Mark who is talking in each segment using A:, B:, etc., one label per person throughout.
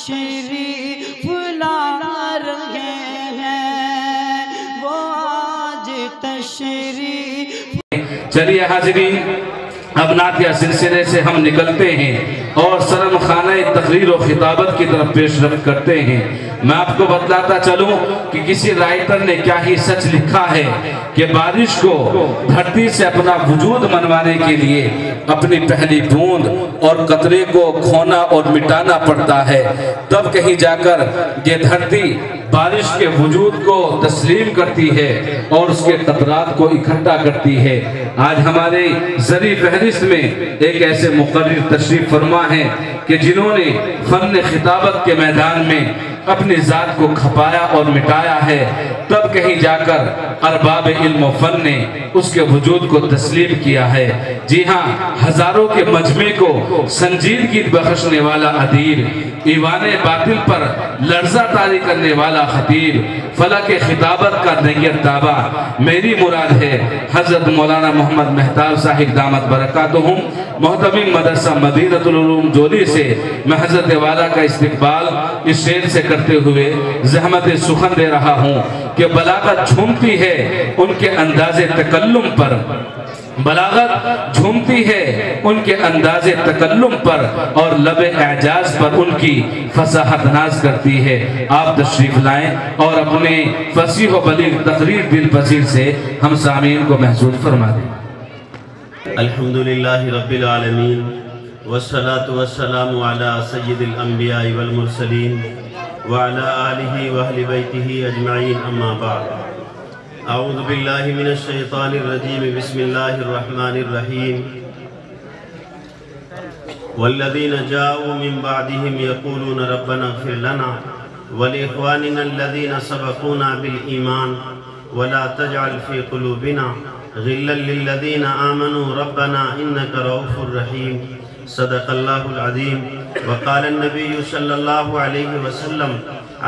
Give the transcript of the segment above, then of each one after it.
A: تشریف لا رہے ہیں، وہ آج تشریف۔
B: چلیے حاضرین، اب نعتیہ سلسلے سے ہم نکلتے ہیں اور سرم خانہ تقریر و خطابت کی طرف پیش رفت کرتے ہیں۔ میں آپ کو بتلاتا چلوں کہ کسی رائٹر نے کیا ہی سچ لکھا ہے کہ بارش کو دھرتی سے اپنا وجود منوانے کے لیے اپنی پہلی بوند اور قطرے کو کھونا اور مٹانا پڑتا ہے، تب کہیں جا کر یہ دھرتی بارش کے وجود کو تسلیم کرتی ہے اور اس کے قطرات کو اکٹھا کرتی ہے۔ آج ہمارے زرعی فہرست میں ایک ایسے مقرر تشریف فرما ہیں کہ جنہوں نے فن خطابت کے میدان میں اپنی ذات کو کھپایا اور مٹایا ہے، تب کہیں جا کر ارباب علم و فن نے اس کے وجود کو تسلیم کیا ہے۔ جی ہاں، ہزاروں کے مجمع کو سنجیدگی بخشنے والا ادیب، ایوان باطل پر لرزہ طاری کرنے والا خطیب، فلک خطابت کا نیت دعویٰ میری مراد ہے حضرت مولانا محمد مہتاب صاحب دامت برکاتہم، محتمم مدرسہ مدینۃ العلوم جولی سے میں حضرت والا کا استقبال اس شعر سے کرتے ہوئے زحمت سخن دے رہا ہوں کہ بلاغت جھومتی ہے ان کے انداز تکلم پر، بلاغت جھومتی ہے ان کے انداز تکلم پر اور لب اعجاز پر ان کی فصاحت ناز کرتی ہے۔ آپ تشریف لائیں اور اپنے فصیح و بلیغ تقریر دل پذیر سے ہم سامعین کو محسوس فرما دیں۔
C: الحمدللہ رب العالمین والصلاة والسلام علی سید الانبیاء والمرسلین وعلی آلہ واہل بیتہ اجمعین، اما بعد۔ اعوذ باللہ من الشیطان الرجیم، بسم اللہ الرحمن الرحیم۔ والذین جاؤوا من بعدهم یقولون ربنا اغفر لنا ولإخواننا الذین سبقونا بالایمان ولا تجعل فی قلوبنا غلا للذین آمنوا ربنا انک رؤوف رحیم، صدق اللہ العظیم۔ وقال النبی صلی اللہ علیہ وسلم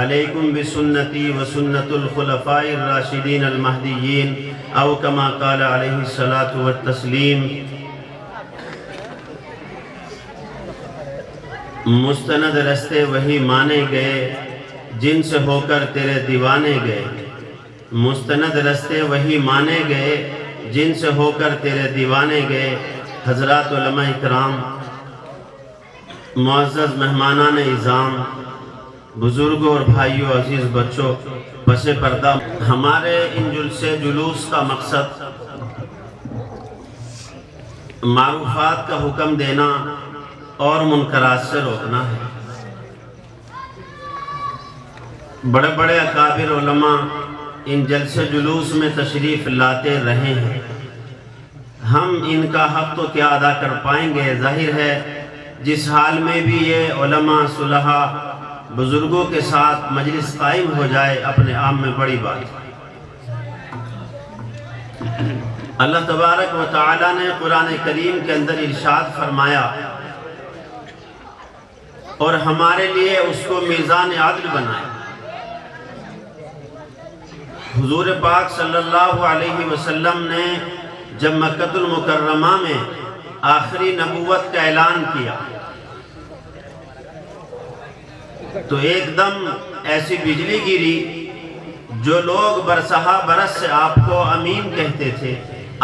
C: علیکم بسنتی وسنت الخلفاء الراشدین المہدیین، او کما قال علیہ الصلاة والتسلیم۔ مستند رستے وہی مانے گئے جن سے ہو کر تیرے دیوانے گئے، مستند رستے وہی مانے گئے جن سے ہو کر تیرے دیوانے گئے۔ حضرات علماء اکرام، معزز مہمانان اعظام، بزرگوں اور بھائیوں، عزیز بچوں، پس پردہ، ہمارے ان جلوس کا مقصد معروفات کا حکم دینا اور منکرات سے روکنا ہے۔ بڑے بڑے اکابر علماء ان جلسے جلوس میں تشریف لاتے رہے ہیں، ہم ان کا حق تو کیا ادا کر پائیں گے؟ ظاہر ہے جس حال میں بھی یہ علماء صلحاء بزرگوں کے ساتھ مجلس قائم ہو جائے اپنے آپ میں بڑی بات ہے۔ اللہ تبارک و تعالی نے قرآن کریم کے اندر ارشاد فرمایا اور ہمارے لیے اس کو میزان عدل بنایا۔ حضور پاک صلی اللہ علیہ وسلم نے جب مکہ المکرمہ میں آخری نبوت کا اعلان کیا تو ایک دم ایسی بجلی گری، جو لوگ برسہا برس سے آپ کو امین کہتے تھے،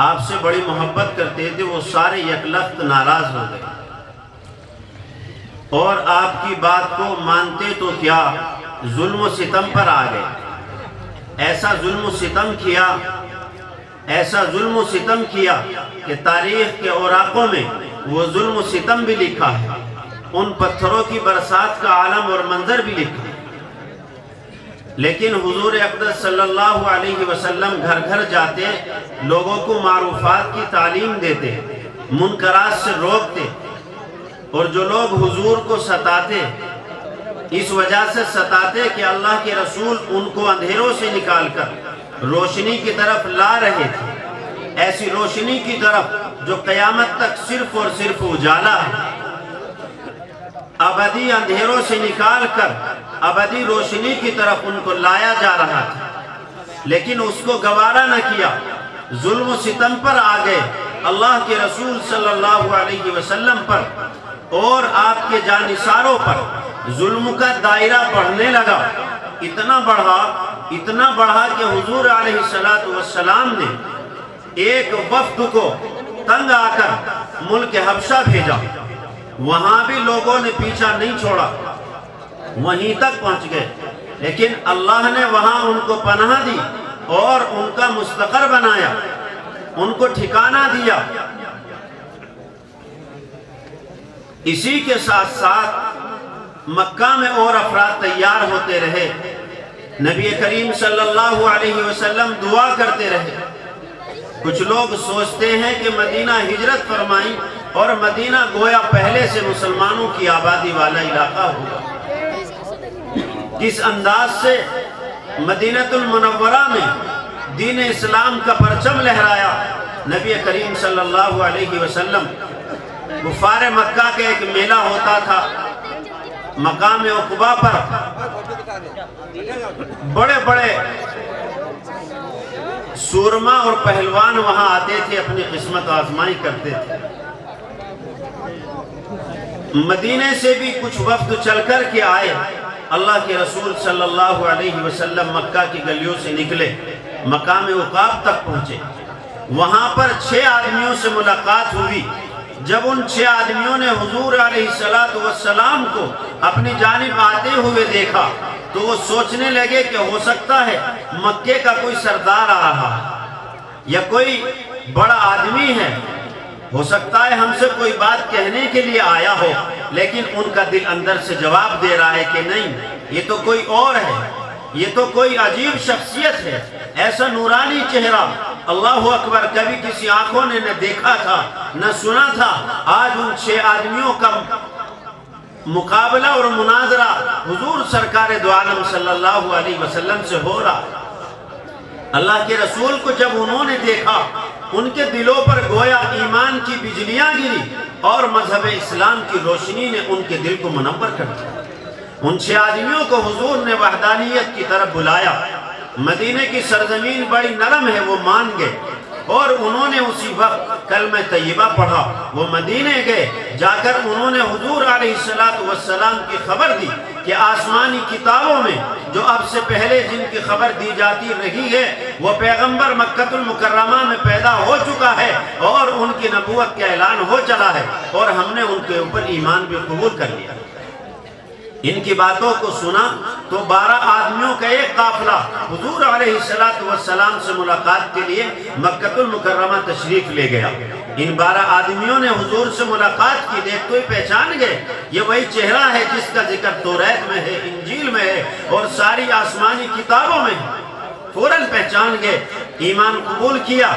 C: آپ سے بڑی محبت کرتے تھے، وہ سارے یکلخت ناراض ہو گئے اور آپ کی بات کو مانتے تو کیا ظلم و ستم پر آ گئے۔ ایسا ظلم و ستم کیا، ایسا ظلم و ستم کیا کہ تاریخ کے اوراقوں میں وہ ظلم و ستم بھی لکھا ہے، ان پتھروں کی برسات کا عالم اور منظر بھی لکھا ہے۔ لیکن حضور اقدس صلی اللہ علیہ وسلم گھر گھر جاتے، لوگوں کو معروفات کی تعلیم دیتے، منکرات سے روکتے، اور جو لوگ حضور کو ستاتے اس وجہ سے ستاتے کہ اللہ کے رسول ان کو اندھیروں سے نکال کر روشنی کی طرف لا رہے تھے، ایسی روشنی کی طرف جو قیامت تک صرف اور صرف اجالا ہے، ابدی اندھیروں سے نکال کر ابدی روشنی کی طرف ان کو لایا جا رہا تھا، لیکن اس کو گوارا نہ کیا، ظلم و ستم پر آ گئے، اللہ کے رسول صلی اللہ علیہ وسلم پر اور آپ کے جانثاروں پر، ظلم کا دائرہ بڑھنے لگا، اتنا بڑھا کہ حضور علیہ السلام نے ایک وفد کو تنگ آ کر ملک حبشہ بھیجا۔ وہاں بھی لوگوں نے پیچھا نہیں چھوڑا، وہیں تک پہنچ گئے، لیکن اللہ نے وہاں ان کو پناہ دی اور ان کا مستقر بنایا، ان کو ٹھکانہ دیا۔ اسی کے ساتھ ساتھ مکہ میں اور افراد تیار ہوتے رہے، نبی کریم صلی اللہ علیہ وسلم دعا کرتے رہے۔ کچھ لوگ سوچتے ہیں کہ مدینہ ہجرت فرمائی اور مدینہ گویا پہلے سے مسلمانوں کی آبادی والا علاقہ ہوگا۔ کس انداز سے مدینہ المنورہ میں دین اسلام کا پرچم لہرایا نبی کریم صلی اللہ علیہ وسلم۔ کفار مکہ کے ایک میلہ ہوتا تھا، مقام عقبہ پر بڑے بڑے سورما اور پہلوان وہاں آتے تھے، اپنی قسمت آزمائی کرتے تھے۔ مدینے سے بھی کچھ وفد چل کر کے آئے، اللہ کے رسول صلی اللہ علیہ وسلم مکہ کی گلیوں سے نکلے، مقام عقاب تک پہنچے۔ وہاں پر 6 آدمیوں سے ملاقات ہوئی۔ جب ان 6 آدمیوں نے حضور علیہ السلام کو اپنی جانب آتے ہوئے دیکھا تو وہ سوچنے لگے کہ ہو سکتا ہے مکے کا کوئی سردار آ رہا ہے یا کوئی بڑا آدمی ہے، ہو سکتا ہے ہم سے کوئی بات کہنے کے لیے آیا ہو، لیکن ان کا دل اندر سے جواب دے رہا ہے کہ نہیں، یہ تو کوئی اور ہے، یہ تو کوئی عجیب شخصیت ہے، ایسا نورانی چہرہ اللہ اکبر کبھی کسی آنکھوں نے نہ دیکھا تھا نہ سنا تھا۔ آج ان 6 آدمیوں کا مقابلہ اور مناظرہ حضور سرکار دو عالم صلی اللہ علیہ وسلم سے ہو رہا۔ اللہ کے رسول کو جب انہوں نے دیکھا، ان کے دلوں پر گویا ایمان کی بجلیاں گری اور مذہب اسلام کی روشنی نے ان کے دل کو منور کر دیا۔ ان 6 آدمیوں کو حضور نے وحدانیت کی طرف بلایا۔ مدینے کی سرزمین بڑی نرم ہے، وہ مان گئے اور انہوں نے اسی وقت کلمہ طیبہ پڑھا۔ وہ مدینے گئے، جا کر انہوں نے حضور علیہ السلام کی خبر دی کہ آسمانی کتابوں میں جو اب سے پہلے جن کی خبر دی جاتی رہی ہے، وہ پیغمبر مکہ المکرمہ میں پیدا ہو چکا ہے اور ان کی نبوت کا اعلان ہو چلا ہے، اور ہم نے ان کے اوپر ایمان بھی قبول کر لیا۔ ان کی باتوں کو سنا تو 12 آدمیوں کا ایک قافلہ حضور علیہ السلام سے ملاقات کے لیے مکہ المکرمہ تشریف لے گیا۔ ان 12 آدمیوں نے حضور سے ملاقات کی، دیکھتے ہی پہچان گئے یہ وہی چہرہ ہے جس کا ذکر توریت میں ہے، انجیل میں ہے اور ساری آسمانی کتابوں میں ہے۔ فوراً پہچان گئے، ایمان قبول کیا۔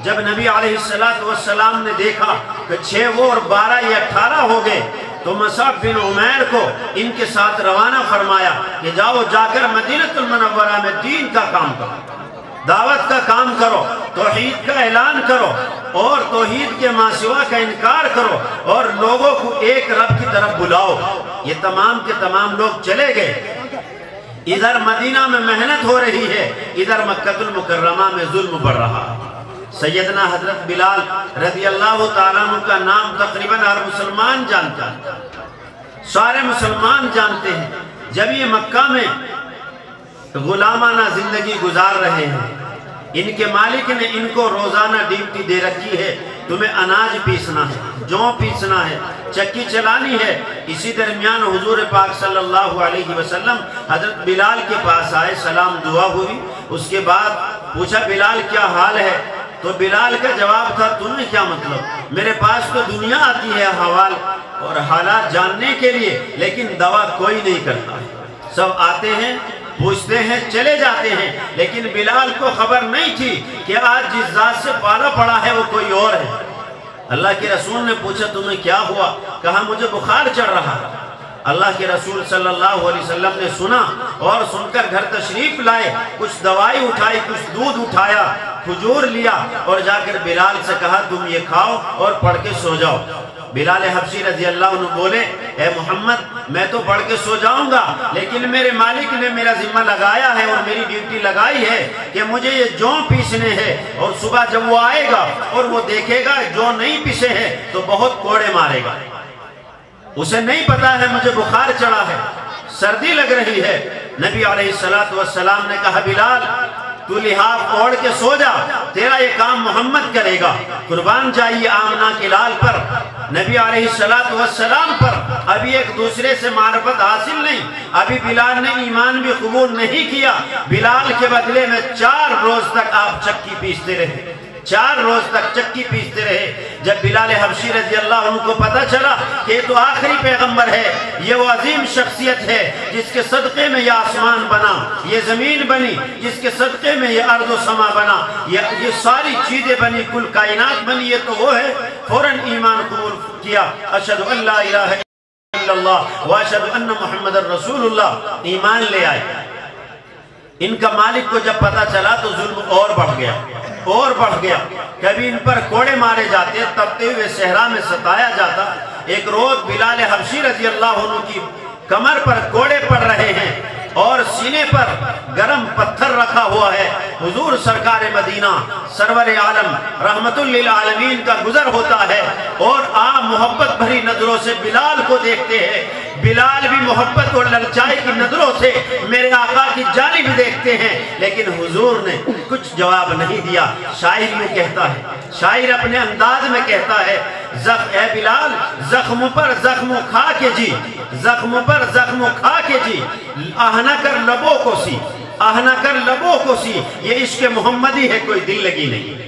C: جب نبی علیہ السلام نے دیکھا کہ 6 وہ اور 12 یہ 18 ہو گئے تو مصعب بن عمیر کو ان کے ساتھ روانہ فرمایا کہ جاؤ، جا کر مدینہ المنورہ میں دین کا کام کرو، دعوت کا کام کرو، توحید کا اعلان کرو اور توحید کے ماں سوا کا انکار کرو اور لوگوں کو ایک رب کی طرف بلاؤ۔ یہ تمام کے تمام لوگ چلے گئے۔ ادھر مدینہ میں محنت ہو رہی ہے، ادھر مکہ المکرمہ میں ظلم بڑھ رہا ہے۔ سیدنا حضرت بلال رضی اللہ تعالیٰ عنہ کا نام تقریباً ہر مسلمان جانتا ہے، سارے مسلمان جانتے ہیں۔ جب یہ مکہ میں غلامانہ زندگی گزار رہے ہیں، ان کے مالک نے ان کو روزانہ ڈیوٹی دے رکھی ہے، تمہیں اناج پیسنا ہے، جو پیسنا ہے، چکی چلانی ہے۔ اسی درمیان حضور پاک صلی اللہ علیہ وسلم حضرت بلال کے پاس آئے، سلام دعا ہوئی، اس کے بعد پوچھا بلال کیا حال ہے؟ تو بلال کا جواب تھا تمہیں کیا مطلب، میرے پاس تو دنیا آتی ہے حوال اور حالات جاننے کے لیے، لیکن دوا کوئی نہیں کرتا، سب آتے ہیں پوچھتے ہیں چلے جاتے ہیں، لیکن بلال کو خبر نہیں تھی کہ آج جس ذات سے پالا پڑا ہے وہ کوئی اور ہے۔ اللہ کے رسول نے پوچھا تمہیں کیا ہوا؟ کہا مجھے بخار چڑھ رہا۔ اللہ کے رسول صلی اللہ علیہ وسلم نے سنا اور سن کر گھر تشریف لائے، کچھ دوائی اٹھائی، کچھ دودھ اٹھایا، کھجور لیا اور جا کر بلال سے کہا تم یہ کھاؤ اور پڑھ کے سو جاؤ۔ بلال حبشی رضی اللہ عنہ بولے اے محمد میں تو پڑھ کے سو جاؤں گا، لیکن میرے مالک نے میرا ذمہ لگایا ہے اور میری ڈیوٹی لگائی ہے کہ مجھے یہ جو پیسنے ہیں، اور صبح جب وہ آئے گا اور وہ دیکھے گا جو نہیں پیسے ہیں تو بہت کوڑے مارے گا۔ اسے نہیں پتا ہے مجھے بخار چڑھا ہے، سردی لگ رہی ہے۔ نبی علیہ السلام نے کہا بلال تو لحاف اوڑھ کے سو جا، تیرا یہ کام محمد کرے گا۔ قربان جائیے آمنہ کے لال پر، نبی علیہ السلام پر ابھی ایک دوسرے سے معرفت حاصل نہیں، ابھی بلال نے ایمان بھی قبول نہیں کیا۔ بلال کے بدلے میں 4 روز تک آپ چکی پیستے رہے، 4 روز تک چکی پیستے رہے۔ جب بلال حبشی رضی اللہ عنہ کو پتا چلا کہ یہ تو آخری پیغمبر ہے، یہ وہ عظیم شخصیت ہے جس کے صدقے میں یہ آسمان بنا، یہ زمین بنی، جس کے صدقے میں یہ ارض و سما بنا، یہ ساری چیزیں بنی، کل کائنات بنی، یہ تو وہ ہے، فوراً ایمان قبول کیا۔ اشہد ان لا الہ الا اللہ واشہد ان محمد رسول اللہ، ایمان لے آئے۔ ان کا مالک کو جب پتا چلا تو ظلم اور بڑھ گیا، کبھی ان پر کوڑے مارے جاتے، تپتے ہوئے صحرا میں ستایا جاتا۔ ایک روز بلال حبشی رضی اللہ عنہ کی کمر پر کوڑے پڑ رہے ہیں اور سینے پر گرم پتھر رکھا ہوا ہے، حضور سرکار مدینہ سرور عالم رحمت للعالمین کا گزر ہوتا ہے اور آپ محبت بھری نظروں سے بلال کو دیکھتے ہیں۔ بلال بھی محبت اور للچائی کی نظروں سے میرے آقا کی جانب دیکھتے ہیں، لیکن حضور نے کچھ جواب نہیں دیا۔ شاعر میں کہتا ہے، شاعر اپنے انداز میں کہتا ہے، اے بلال زخم پر زخم کھا کے جی، زخم پر زخم کھا کے جی، آہنا کر لبوں کو سی، آہنا کر لبوں کو سی، یہ عشق محمدی ہے، کوئی دل لگی نہیں۔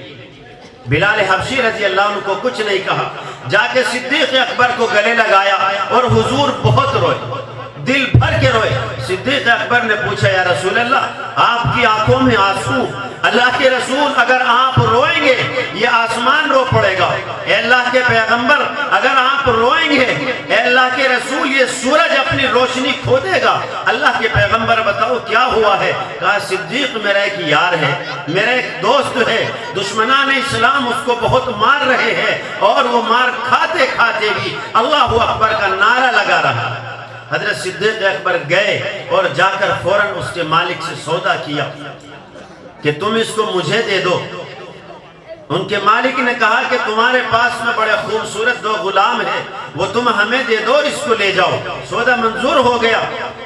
C: بلال حبشی رضی اللہ عنہ کو کچھ نہیں کہا، جا کے صدیق اکبر کو گلے لگایا اور حضور بہت روئے، دل بھر کے روئے۔ صدیق اکبر نے پوچھا یا رسول اللہ آپ کی آنکھوں میں آنسو، اللہ کے رسول اگر آپ روئیں گے یہ آسمان رو پڑے گا، اے اللہ کے پیغمبر اگر آپ روئیں گے اے اللہ کے رسول یہ سورج اپنی روشنی کھو دے گا۔ اللہ کے پیغمبر بتاؤ کیا ہوا ہے؟ کہا صدیق میرا ایک یار ہے، میرا ایک دوست ہے، دشمنان اسلام اس کو بہت مار رہے ہیں اور وہ مار کھاتے کھاتے بھی اللہ اکبر کا نعرہ لگا رہا۔ حضرت صدیق اکبر گئے اور جا کر فوراً اس کے مالک سے سودا کیا کہ تم اس کو مجھے دے دو۔ ان کے مالک نے کہا کہ تمہارے پاس میں بڑے خوبصورت 2 غلام ہیں، وہ تم ہمیں دے دو، اس کو لے جاؤ۔ سودا منظور ہو گیا۔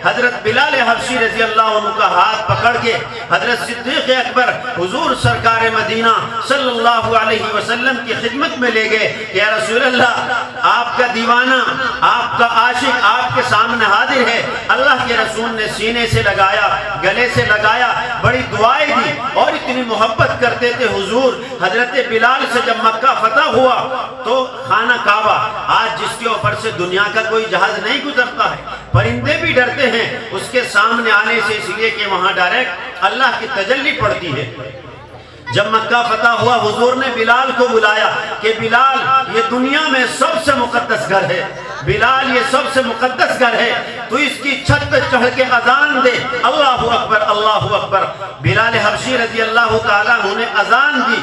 C: حضرت بلال حبشی رضی اللہ عنہ کا ہاتھ پکڑ کے حضرت صدیق اکبر حضور سرکار مدینہ صلی اللہ علیہ وسلم کی خدمت میں لے گئے کہ یا رسول اللہ آپ کا دیوانہ، آپ کا عاشق آپ کے سامنے حاضر ہے۔ اللہ کے رسول نے سینے سے لگایا، گلے سے لگایا، بڑی دعائیں دی اور اتنی محبت کرتے تھے حضور۔ حضرت بلال سے جب مکہ فتح ہوا تو خانہ کعبہ آج جس کے اوپر سے دنیا کا کوئی جہاز نہیں گزرتا ہے، پرندے بھی ڈرتے ہیں اس کے سامنے آنے سے، اس لیے کہ وہاں ڈائریکٹ اللہ کی تجلی پڑتی ہے۔ جب مکہ فتح ہوا حضور نے بلال کو بلایا کہ بلال یہ دنیا میں سب سے مقدس گھر ہے، بلال یہ سب سے مقدس گھر ہے، تو اس کی چھت پہ چڑھ کے اذان دے، اللہ اکبر اللہ اکبر۔ بلال حبشی رضی اللہ تعالیٰ عنہ نے اذان دی۔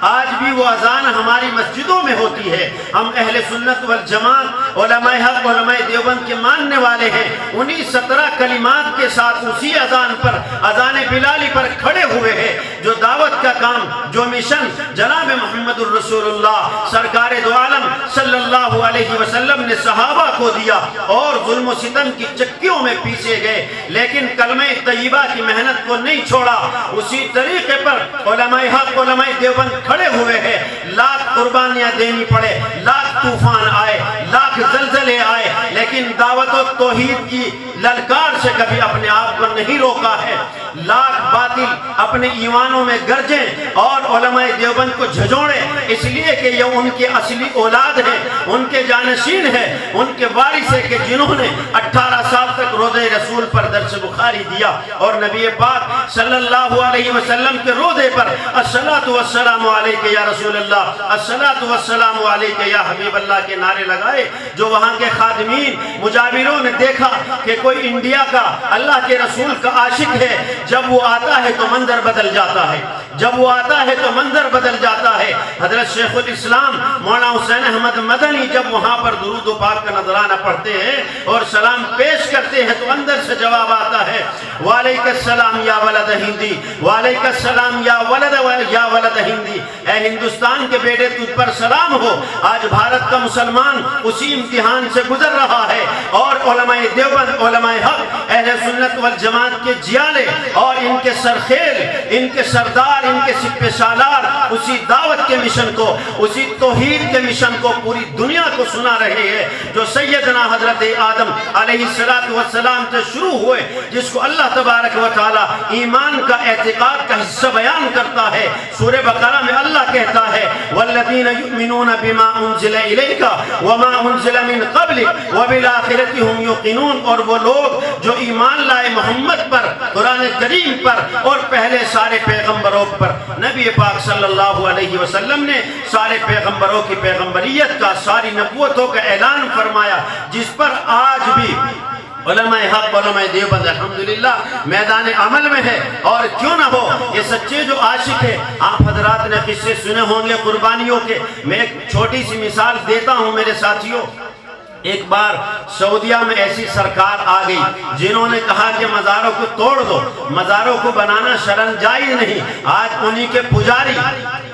C: آج بھی وہ اذان ہماری مسجدوں میں ہوتی ہے۔ ہم اہل سنت والجماعت علماء حق علماء دیوبند کے ماننے والے ہیں، انہی 17 کلمات کے ساتھ اسی اذان پر، اذان بلالی پر کھڑے ہوئے ہیں۔ جو دعوت کا کام، جو مشن جناب محمد الرسول اللہ سرکار دو عالم صلی اللہ علیہ وسلم نے صحابہ کو دیا اور ظلم و ستم کی چکیوں میں پیسے گئے، لیکن کلمہ طیبہ کی محنت کو نہیں چھوڑا۔ اسی طریقے پر علماء حق علماء دیوبند کھڑے ہوئے ہیں۔ لاکھ قربانیاں دینی پڑے، لاکھ طوفان آئے، لاکھ زلزلے آئے، لیکن دعوت و توحید کی للکار سے کبھی اپنے آپ کو نہیں روکا ہے۔ لاکھ باطل اپنے ایوانوں میں گرجیں اور علماء دیوبند کو جھجوڑیں، اس لیے کہ یہ ان کے اصلی اولاد ہیں، ان کے جانشین ہیں، ان کے وارث ہیں کہ جنہوں نے 18 سال تک روضہ رسول پر درس بخاری دیا اور نبی پاک صلی اللہ علیہ وسلم کے روضے پر الصلاۃ والسلام علیک یا رسول اللہ، الصلاۃ والسلام علیک یا حبیب اللہ کے نعرے لگائے۔ جو وہاں کے خادمین مجاوروں نے دیکھا کہ کوئی انڈیا کا اللہ کے رسول کا عاشق ہے، جب وہ آتا ہے تو منظر بدل جاتا ہے، جب وہ آتا ہے تو منظر بدل جاتا ہے۔ حضرت شیخ الاسلام مولانا حسین احمد مدنی جب وہاں پر درود و پاک کا نذرانہ پڑھتے ہیں اور سلام پیش کرتے ہیں تو تو اندر سے جواب آتا ہے وعلیکم السلام یا ولد ہندی، وعلیکم السلام یا ولد ہندی، اے ہندوستان کے بیٹے تجھ پر سلام ہو۔ آج بھارت کا مسلمان اسی امتحان سے گزر رہا ہے، اور علماء دیوبند، علماء حق، اہل سنت والجماعت کے جیالے اور ان کے سرخیل، ان کے سردار، ان کے سپہ سالار اسی دعوت کے مشن کو، اسی توحید کے مشن کو پوری دنیا کو سنا رہے ہیں، جو سیدنا حضرت آدم علیہ السلام سے شروع ہوئے، جس کو اللہ تبارک و تعالی ایمان کا، اعتقاد کا حصہ بیان کرتا ہے۔ سورہ بقرہ میں اللہ کہتا ہے وَالَّذِينَ يُؤْمِنُونَ بِمَا أُنزِلَ إِلَيْكَ وَمَا أُنزِلَ مِن قَبْلِكَ وَبِالْآخِرَةِ هُمْ يُوقِنُونَ، اور وہ لوگ جو ایمان لائے محمد پر، قرآن کریم پر، اور پہلے سارے پیغمبروں پر۔ نبی پاک صلی اللہ علیہ وسلم نے سارے پیغمبروں کی پیغمبریت کا، ساری نبوتوں کا اعلان فرمایا، جس پر آج بھی علماء حق، علماء دیوبند الحمدللہ میدان عمل میں ہے۔ اور کیوں نہ ہو، یہ سچے جو عاشق ہے، آپ حضرات نے قصے سنے ہوں گے قربانیوں کے۔ میں ایک چھوٹی سی مثال دیتا ہوں میرے ساتھیوں۔ ایک بار سعودیہ میں ایسی سرکار آ گئی جنہوں نے کہا کہ مزاروں کو توڑ دو، مزاروں کو بنانا شرعاً جائز نہیں۔ آج انہی کے پجاری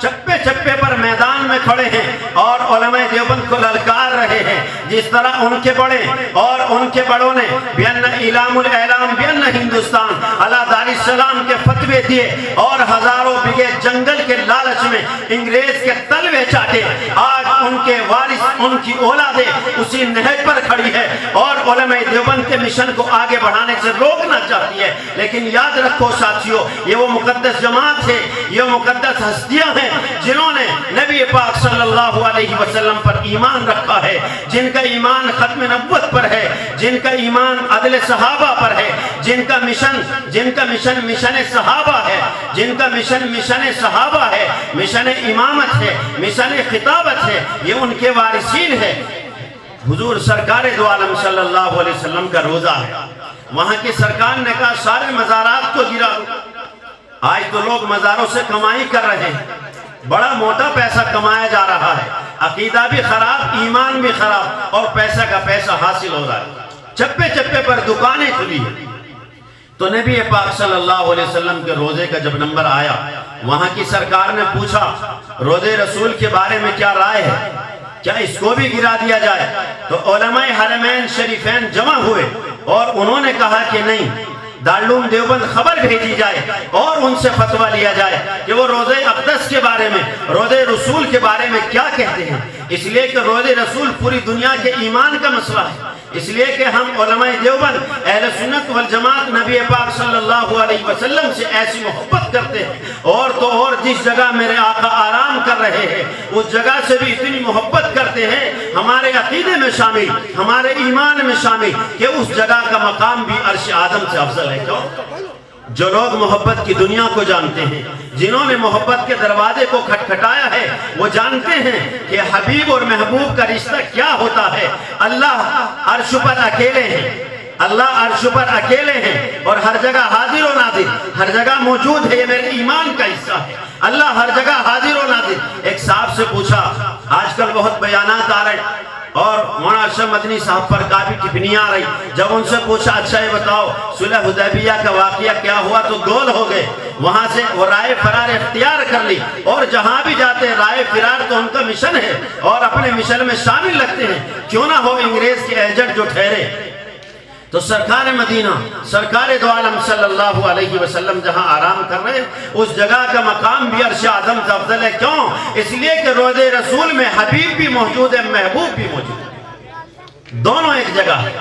C: چپے چپے پر میدان میں کھڑے ہیں اور علماء دیوبند کو للکار رہے ہیں، جس طرح ان کے بڑے اور ان کے بڑوں نے بین اعلام الاعلام بین ہندوستان علی دار السلام کے فتوے دیے، اور ہزاروں بگے جنگل کے لالچ میں انگریز کے تلوے چاٹے۔ آج ان کے وارث، ان کی اولادیں اسی نہج پر کھڑی ہے اور علماء دیوبند کے مشن کو آگے بڑھانے سے روکنا چاہتی ہے۔ لیکن یاد رکھو ساتھیو، یہ وہ مقدس جماعت ہے، یہ مقدس ہستیاں ہیں جنہوں نے نبی پاک صلی اللہ علیہ وسلم پر ایمان رکھا ہے، جن کا ایمان ختم نبوت پر ہے، جن کا ایمان عدل صحابہ پر ہے، جن کا مشن مشن صحابہ ہے، جن کا مشن صحابہ ہے، مشن امامت ہے، مشن خطابت ہے، یہ ان کے وارثین ہے۔ حضور سرکار دو عالم صلی اللہ علیہ وسلم کا روزہ ہے، وہاں کی سرکار نے کہا سارے مزارات کو گرا دو۔ آج تو لوگ مزاروں سے کمائی کر رہے ہیں، بڑا موٹا پیسہ کمایا جا رہا ہے، عقیدہ بھی خراب، ایمان بھی خراب، اور پیسہ کا پیسہ حاصل ہو رہا ہے۔ چپے چپے پر دکانیں کھلی ہیں۔ تو نبی پاک صلی اللہ علیہ وسلم کے روزے کا جب نمبر آیا، وہاں کی سرکار نے پوچھا روزے رسول کے بارے میں کیا رائے ہے، کیا اس کو بھی گرا دیا جائے؟ تو علماء حرمین شریفین جمع ہوئے اور انہوں نے کہا کہ نہیں، دارالعلوم دیوبند خبر بھیجی جائے اور ان سے فتویٰ لیا جائے کہ وہ روزے اقدس کے بارے میں، روزے رسول کے بارے میں کیا کہتے ہیں۔ اس لیے کہ روزے رسول پوری دنیا کے ایمان کا مسئلہ ہے، اس لیے کہ ہم علماء دیوبند اہل سنت والجماعت نبی پاک صلی اللہ علیہ وسلم سے ایسی محبت کرتے ہیں، اور تو اور جس جگہ میرے آقا آرام کر رہے ہیں اس جگہ سے بھی اتنی محبت کرتے ہیں، ہمارے عقیدے میں شامل، ہمارے ایمان میں شامل، کہ اس جگہ کا مقام بھی عرش آدم سے افضل ہے۔ کیوں؟ جو لوگ محبت کی دنیا کو جانتے ہیں، جنہوں نے محبت کے دروازے کو کھٹکھٹایا ہے، وہ جانتے ہیں کہ حبیب اور محبوب کا رشتہ کیا ہوتا ہے۔ اللہ عرش پر اکیلے ہیں، اللہ عرش پر اکیلے ہیں، اور ہر جگہ حاضر و ناظر، ہر جگہ موجود ہے۔ یہ میرے ایمان کا حصہ ہے، اللہ ہر جگہ حاضر و ناظر۔ ایک صاحب سے پوچھا، آج کل بہت بیانات آ رہے اور مولانا ارشد مدنی صاحب پر کافی ٹپنیاں آ رہی، جب ان سے پوچھا اچھا یہ بتاؤ صلح حدیبیہ کا واقعہ کیا ہوا، تو گول ہو گئے۔ وہاں سے وہ رائے فرار اختیار کر لی، اور جہاں بھی جاتے ہیں رائے فرار تو ان کا مشن ہے، اور اپنے مشن میں شامل رکھتے ہیں، کیوں نہ ہو انگریز کے ایجنٹ جو ٹھہرے۔ تو سرکار مدینہ، سرکار دو عالم صلی اللہ علیہ وسلم جہاں آرام کر رہے ہیں، اس جگہ کا مقام بھی عرش اعظم سے افضل ہے۔ کیوں؟ اس لیے کہ روضے رسول میں حبیب بھی موجود ہے، محبوب بھی موجود ہے، دونوں ایک جگہ ہے،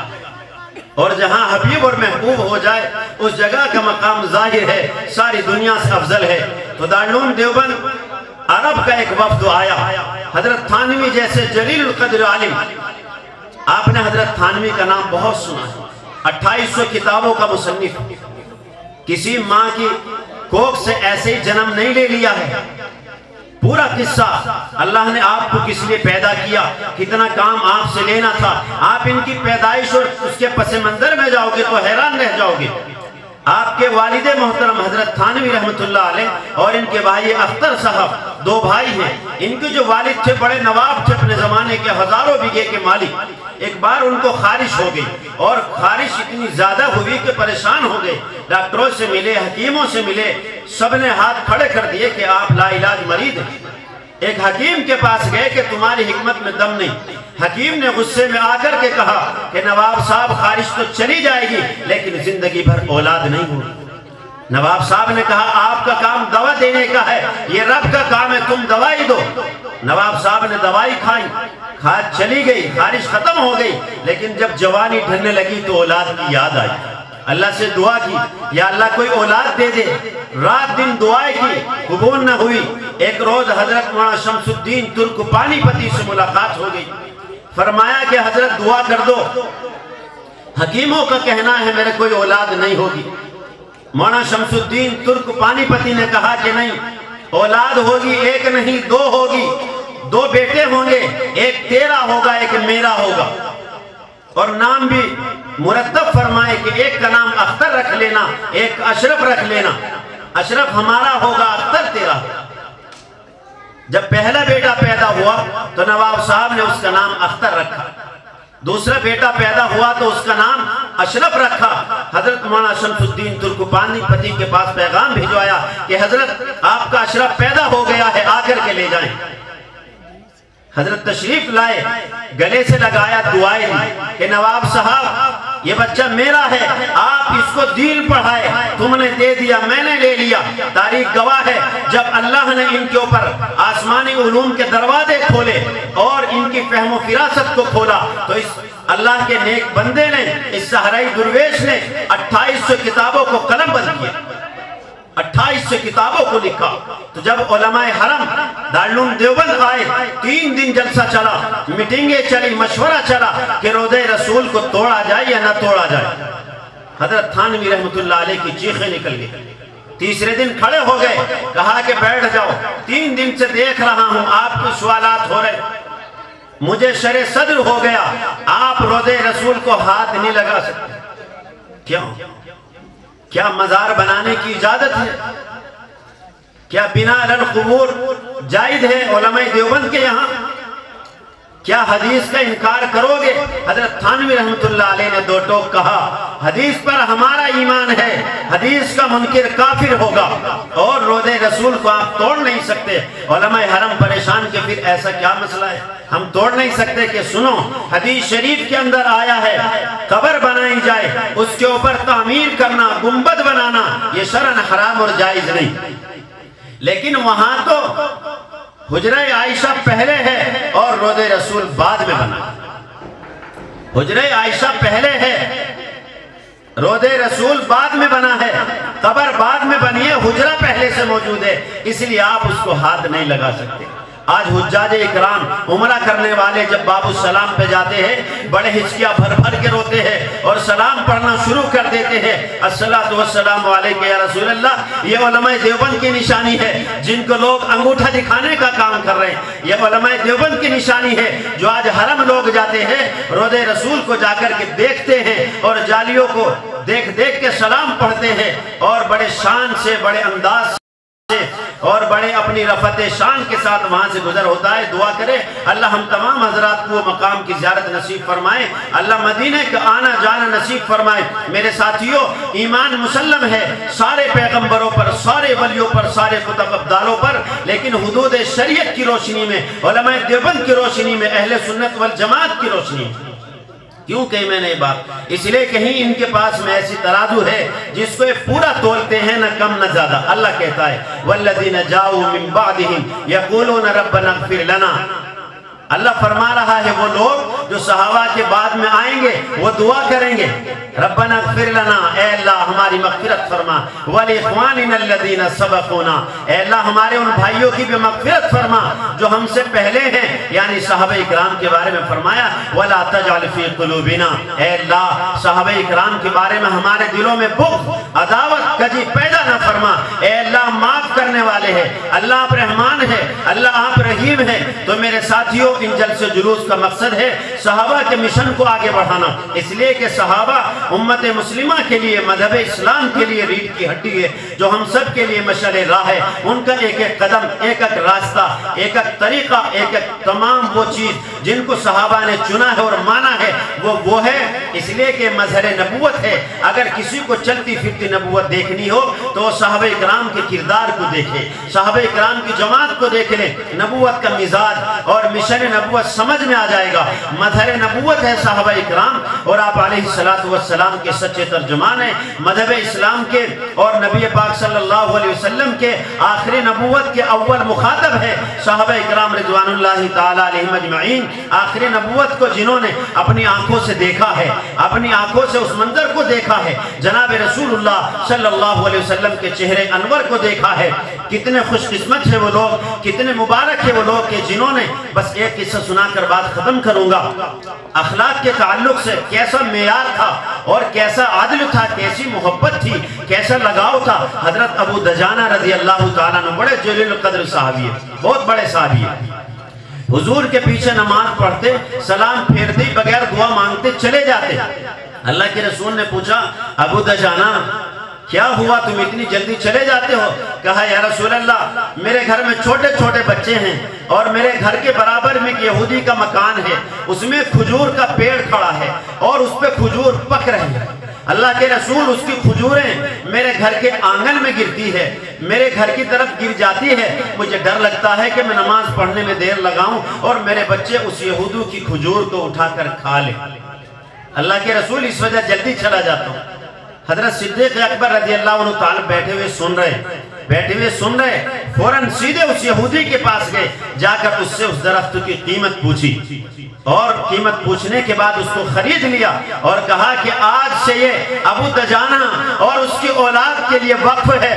C: اور جہاں حبیب اور محبوب ہو جائے اس جگہ کا مقام ظاہر ہے، ساری دنیا سے افضل ہے۔ تو دارالعلوم دیوبند عرب کا ایک وفد آیا، حضرت تھانوی جیسے جلیل القدر عالم، آپ نے حضرت تھانوی کا نام بہت سنا ہے، 2800 کتابوں کا مصنف، کسی ماں کی کوکھ سے ایسے ہی جنم نہیں لے لیا ہے، پورا قصہ اللہ نے آپ کو کس لیے پیدا کیا، کتنا کام آپ سے لینا تھا۔ آپ ان کی پیدائش اور اس کے پس منظر میں جاؤ گے تو حیران رہ جاؤ گے۔ آپ کے والد محترم حضرت تھانوی رحمت اللہ علیہ اور ان کے بھائی اختر صاحب دو بھائی ہیں، ان کے جو والد تھے بڑے نواب تھے اپنے زمانے کے، ہزاروں بیگھے کے مالک۔ ایک بار ان کو خارش ہو گئی، اور خارش اتنی زیادہ ہوئی کہ پریشان ہو گئے، ڈاکٹروں سے ملے، حکیموں سے ملے، سب نے ہاتھ کھڑے کر دیے کہ آپ لا علاج مریض ہیں۔ ایک حکیم کے پاس گئے کہ تمہاری حکمت میں دم نہیں۔ حکیم نے غصے میں آ کر کے کہا کہ نواب صاحب خارش تو چلی جائے گی لیکن زندگی بھر اولاد نہیں ہوگی۔ نواب صاحب نے کہا آپ کا کام دوا دینے کا ہے، یہ رب کا کام ہے، تم دوائی دو۔ نواب صاحب نے دوائی کھائی، کھاد چلی گئی، خارش ختم ہو گئی، لیکن جب جوانی ڈھلنے لگی تو اولاد کی یاد آئی۔ اللہ سے دعا کی، یا اللہ کوئی اولاد دے دے۔ رات دن دعائیں کی، قبول نہ ہوئی۔ ایک روز حضرت مولانا شمس الدین ترک پانی پتی سے ملاقات ہو گئی، فرمایا کہ حضرت دعا کر دو، حکیموں کا کہنا ہے میرے کوئی اولاد نہیں ہوگی۔ مولانا شمس الدین ترک پانی پتی نے کہا کہ نہیں، اولاد ہوگی، ایک نہیں دو ہوگی، دو بیٹے ہوں گے، ایک تیرا ہوگا ایک میرا ہوگا، اور نام بھی مرتب فرمائے کہ ایک کا نام اختر رکھ لینا، ایک اشرف رکھ لینا، اشرف ہمارا ہوگا، اختر تیرا۔ جب پہلا بیٹا پیدا ہوا تو نواب صاحب نے اس کا نام اختر رکھا، دوسرا بیٹا پیدا ہوا تو اس کا نام اشرف رکھا۔ حضرت مولانا شمس الدین ترک پانی پتی کے پاس پیغام بھیجوایا کہ حضرت آپ کا اشرف پیدا ہو گیا ہے، آ کر کے لے جائیں۔ حضرت تشریف لائے، گلے سے لگایا، دعائیں دی کہ نواب صاحب یہ بچہ میرا ہے، آپ اس کو دین پڑھائے، تم نے دے دیا، میں نے لے لیا۔ تاریخ گواہ ہے جب اللہ نے ان کے اوپر آسمانی علوم کے دروازے کھولے اور ان کی فہم و فراست کو کھولا تو اس اللہ کے نیک بندے نے، اس سہرائی درویش نے 2800 کتابوں کو قلم بند کیا، 2800 کتابوں کو لکھا۔ تو جب علماء حرم دارالعلوم دیوبند آئے، 3 دن جلسہ چلا، میٹنگیں چلی، مشورہ چلا کہ روضہ رسول کو توڑا جائے یا نہ توڑا جائے۔ حضرت تھانوی رحمت اللہ علیہ کی چیخیں نکل گئی۔ تیسرے دن کھڑے ہو گئے، کہا کہ بیٹھ جاؤ، 3 دن سے دیکھ رہا ہوں آپ کو سوالات ہو رہے، مجھے شرع صدر ہو گیا، آپ روضہ رسول کو ہاتھ نہیں لگا سکتے۔ کیوں؟ کیا مزار بنانے کی اجازت ہے؟ کیا بنا القبور جائز ہے علماء دیوبند کے یہاں؟ کیا حدیث کا انکار کرو گے؟ حضرت تھانوی رحمت اللہ علیہ نے 2 ٹوک کہا، حدیث پر ہمارا ایمان ہے، حدیث کا منکر کافر ہوگا، اور روضہ رسول کو آپ توڑ نہیں سکتے۔ علماء حرم پریشان کہ پھر ایسا کیا مسئلہ ہے، ہم توڑ نہیں سکتے؟ کہ سنو، حدیث شریف کے اندر آیا ہے قبر بنائی جائے، اس کے اوپر تعمیر کرنا، گنبد بنانا، یہ شرعاً حرام اور جائز نہیں، لیکن وہاں تو حجرہ عائشہ پہلے ہے اور روضہ رسول بعد میں بنا۔ حجرہ عائشہ پہلے ہے، روضہ رسول بعد میں بنا ہے، قبر بعد میں بنی ہے، حجرہ پہلے سے موجود ہے، اس لیے آپ اس کو ہاتھ نہیں لگا سکتے۔ آج حجاج اکرام عمرہ کرنے والے جب باب السلام پہ جاتے ہیں بڑے ہچکیاں بھر بھر کے روتے ہیں اور سلام پڑھنا شروع کر دیتے ہیں، الصلاۃ والسلام علیک یا رسول اللہ۔ یہ علماء دیوبند کی نشانی ہے، جن کو لوگ انگوٹھا دکھانے کا کام کر رہے ہیں، یہ علماء دیوبند کی نشانی ہے جو آج حرم لوگ جاتے ہیں، روضہ رسول کو جا کر کے دیکھتے ہیں اور جالیوں کو دیکھ دیکھ کے سلام پڑھتے ہیں، اور بڑے شان سے، بڑے انداز سے اور بڑے اپنی رفعت شان کے ساتھ وہاں سے گزر ہوتا ہے۔ دعا کرے اللہ ہم تمام حضرات کو مقام کی زیارت نصیب فرمائے، اللہ مدینہ کا آنا جانا نصیب فرمائے۔ میرے ساتھیوں، ایمان مسلم ہے سارے پیغمبروں پر، سارے ولیوں پر، سارے کتب ابدالوں پر، لیکن حدود شریعت کی روشنی میں، علماء دیوبند کی روشنی میں، اہل سنت والجماعت کی روشنی میں۔ کیوں کہی میں نے یہ بات؟ اس لیے کہیں ان کے پاس میں ایسی ترازو ہے جس کو یہ پورا تولتے ہیں، نہ کم نہ زیادہ۔ اللہ کہتا ہے والذین جاؤوا من بعدہم یقولون ربنا اغفر لنا۔ اللہ فرما رہا ہے وہ لوگ جو صحابہ کے بعد میں آئیں گے وہ دعا کریں گے، ربنا اغفر لنا، اے اللہ ہماری مغفرت فرما، ولاخواننا الذین سبقونا، اے اللہ ہمارے ان بھائیوں کی بھی مغفرت فرما جو ہم سے پہلے ہیں، یعنی صحابہ اکرام کے بارے میں فرمایا ولا تجعل فی قلوبنا، اے اللہ صحابہ اکرام کے بارے میں ہمارے دلوں میں بغض، عداوت، کجی پیدا نہ فرما، اے اللہ معاف کرنے والے والے ہیں، اللہ آپ رحمان ہے، اللہ آپ رحیم ہے۔ تو میرے ساتھیوں، ان جلسے جلوس کا مقصد ہے صحابہ کے مشن کو آگے بڑھانا، اس لیے کہ صحابہ امت مسلمہ کے لیے، مذہب اسلام کے لیے ریڑھ کی ہڈی ہے، جو ہم سب کے لیے مشعل راہ ہے۔ ان کا ایک ایک قدم، ایک ایک راستہ، ایک ایک طریقہ، ایک ایک تمام وہ چیز جن کو صحابہ نے چنا ہے اور مانا ہے، وہ ہے، اس لیے کہ مظہر نبوت ہے۔ اگر کسی کو چلتی پھرتی نبوت دیکھنی ہو تو وہ صحابہ اکرام کے کردار کو دیکھے، صحابہ اکرام کی جماعت کو دیکھ لیں، نبوت کا مزاج اور مشن نبوت سمجھ میں آ جائے گا۔ مظہر نبوت ہے صحابہ اکرام، اور آپ علیہ السلام کے سچے ترجمان ہیں مذہب اسلام کے، اور نبی پاک صلی اللہ علیہ وسلم کے آخری نبوت کے اول مخاطب ہے صحابہ اکرام رضوان اللہ تعالی علیہم اجمعین۔ آخری نبوت کو جنہوں نے اپنی آنکھوں سے دیکھا ہے، اپنی آنکھوں سے اس منظر کو دیکھا ہے، جناب رسول اللہ صلی اللہ علیہ وسلم کے چہرے انور کو دیکھا ہے، کتنے خوش قسمت ہیں وہ لوگ، کتنے مبارک ہیں وہ لوگ کہ جنہوں نے، بس ایک قصہ سنا کر بات ختم کروں گا، اخلاق کے تعلق سے کیسا معیار تھا اور کیسا عدل تھا، کیسی محبت تھی، کیسا لگاؤ تھا۔ حضرت ابو دجانہ رضی اللہ تعالیٰ عنہ بڑے جلیل القدر صحابی ہیں، بہت بڑے صحابی ہیں، حضور کے پیچھے نماز پڑھتے، سلام پھیرتے، بغیر دعا مانگتے چلے جاتے۔ اللہ کے رسول نے پوچھا، ابو دجانہ کیا ہوا، تم اتنی جلدی چلے جاتے ہو؟ کہا یا رسول اللہ، میرے گھر میں چھوٹے چھوٹے بچے ہیں، اور میرے گھر کے برابر میں ایک یہودی کا مکان ہے، اس میں کھجور کا پیڑ کھڑا ہے اور اس پہ کھجور پک رہے ہیں۔ اللہ کے رسول، اس کی کھجوریں میرے گھر کے آنگن میں گرتی ہے، میرے گھر کی طرف گر جاتی ہے، مجھے ڈر لگتا ہے کہ میں نماز پڑھنے میں دیر لگاؤں اور میرے بچے اس یہودی کی کھجور کو اٹھا کر کھا لیں۔ اللہ کے رسول، اس وجہ جلدی چلا جاتا ہوں۔ حضرت صدیق اکبر رضی اللہ عنہ تعالی بیٹھے ہوئے سن رہے، فوراً سیدھے اس یہودی کے پاس گئے، جا کر اس سے اس درخت کی قیمت پوچھی، اور قیمت پوچھنے کے بعد اس کو خرید لیا اور کہا کہ آج سے یہ ابو دجانہ اور اس کی اولاد کے لیے وقف ہے۔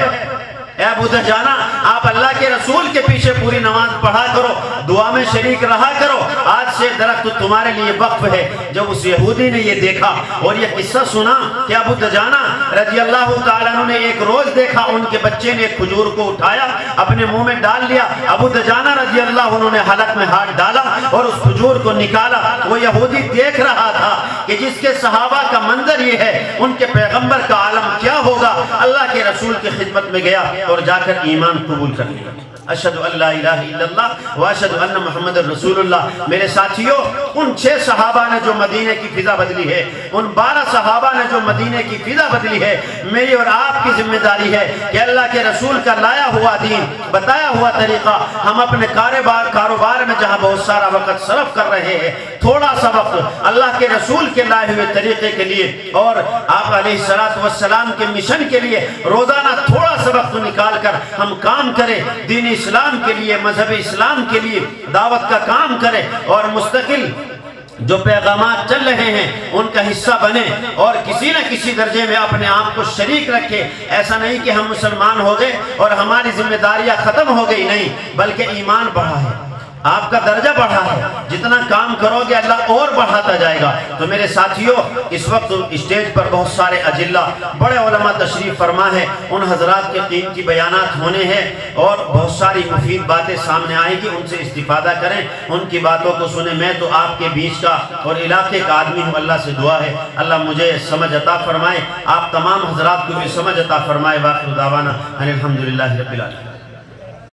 C: اے ابو دجانہ، آپ اللہ کے رسول کے پیچھے پوری نماز پڑھا کرو، دعا میں شریک رہا کرو، آج سے درخت تمہارے لیے وقف ہے۔ جب اس یہودی نے یہ دیکھا اور یہ قصہ سنا کہ ابو دجانہ رضی اللہ تعالیٰ عنہ نے ایک روز دیکھا ان کے بچے نے ایک کھجور کو اٹھایا، اپنے منہ میں ڈال لیا، ابو دجانہ رضی اللہ عنہ نے حلق میں ہاتھ ڈالا اور اس کھجور کو نکالا۔ وہ یہودی دیکھ رہا تھا کہ جس کے صحابہ کا منظر یہ ہے، ان کے پیغمبر کا عالم کیا ہوگا۔ اللہ کے رسول کی خدمت میں گیا اور جا کر ایمان قبول کر لیا۔ اشہدو ان لا الہ الا اللہ و اشہدو ان محمد رسول اللہ۔ میرے ساتھیوں، ان 6 صحابہ نے جو مدینے کی فضا بدلی ہے، ان 12 صحابہ نے جو مدینے کی فضا بدلی ہے، میری اور آپ کی ذمہ داری ہے کہ اللہ کے رسول کا لایا ہوا دین، بتایا ہوا طریقہ ہم اپنے کاروبار میں جہاں بہت سارا وقت صرف کر رہے ہیں، تھوڑا سا وقت اللہ کے رسول کے لائے ہوئے طریقے کے لیے اور آپ علیہ السلام کے مشن کے لیے روزانہ تھوڑا سا وقت نکال کر ہم کام کریں، دین اسلام کے لیے، مذہب اسلام کے لیے دعوت کا کام کریں، اور مستقل جو پیغامات چل رہے ہیں ان کا حصہ بنے، اور کسی نہ کسی درجے میں اپنے آپ کو شریک رکھے۔ ایسا نہیں کہ ہم مسلمان ہو گئے اور ہماری ذمہ داریاں ختم ہو گئی، نہیں، بلکہ ایمان بڑھا ہے، آپ کا درجہ بڑھا ہے، جتنا کام کرو گے اللہ اور بڑھاتا جائے گا۔ تو میرے ساتھیوں، اس وقت اسٹیج پر بہت سارے اجلہ، بڑے علماء تشریف فرما ہے، ان حضرات کے قیمتی بیانات ہونے ہیں اور بہت ساری مفید باتیں سامنے آئیں گی، ان سے استفادہ کریں، ان کی باتوں کو سنیں۔ میں تو آپ کے بیچ کا اور علاقے کا آدمی ہوں، اللہ سے دعا ہے اللہ مجھے سمجھ عطا فرمائے، آپ تمام حضرات کو بھی سمجھ عطا فرمائے۔ باقی دعوانا الحمدللہ رب العالمین۔